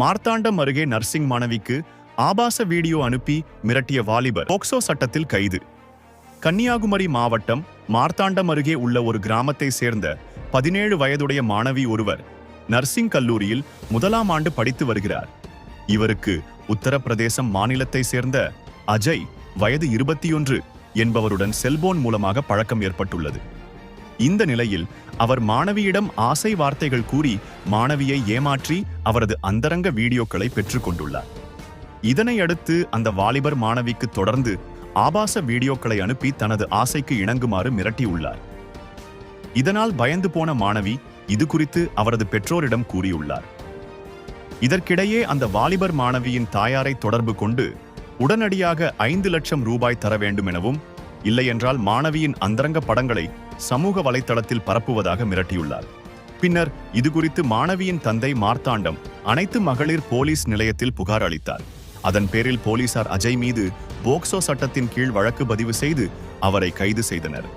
மார்த்தாண்டம் அருகே நர்சிங் மாணவிக்கு ஆபாச வீடியோ அனுப்பி மிரட்டிய வாலிபர் போக்சோ சட்டத்தில் கைது. கன்னியாகுமரி மாவட்டம் மார்த்தாண்டம் அருகே உள்ள ஒரு கிராமத்தை சேர்ந்த 17 வயதுடைய மாணவி ஒருவர் நர்சிங் கல்லூரியில் 1ஆம் ஆண்டு படித்து வருகிறார். இவருக்கு உத்தரப்பிரதேசம் மாநிலத்தை சேர்ந்த அஜய் வயது 21 என்பவருடன் செல்போன் மூலமாக பழக்கம் ஏற்பட்டுள்ளது. இந்த நிலையில் அவர் மாணவியிடம் ஆசை வார்த்தைகள் கூறி மாணவியை ஏமாற்றி அவரது அந்தரங்க வீடியோக்களை பெற்றுக் கொண்டுள்ளார். இதனை அடுத்து அந்த வாலிபர் மாணவிக்கு தொடர்ந்து ஆபாச வீடியோக்களை அனுப்பி தனது ஆசைக்கு இணங்குமாறு மிரட்டியுள்ளார். இதனால் பயந்து போன மாணவி இது குறித்து அவரது பெற்றோரிடம் கூறியுள்ளார். இதற்கிடையே அந்த வாலிபர் மாணவியின் தாயாரை தொடர்பு கொண்டு உடனடியாக 5 லட்சம் ரூபாய் தர வேண்டும் எனவும், இல்லையென்றால் மாணவியின் அந்தரங்க படங்களை சமூக வலைத்தளத்தில் பரப்புவதாக மிரட்டியுள்ளார். பின்னர் இதுகுறித்து மாணவியின் தந்தை மார்த்தாண்டம் அனைத்து மகளிர் போலீஸ் நிலையத்தில் புகார் அளித்தார். அதன் பேரில் போலீசார் அஜய் மீது போக்சோ சட்டத்தின் கீழ் வழக்கு பதிவு செய்து அவரை கைது செய்தனர்.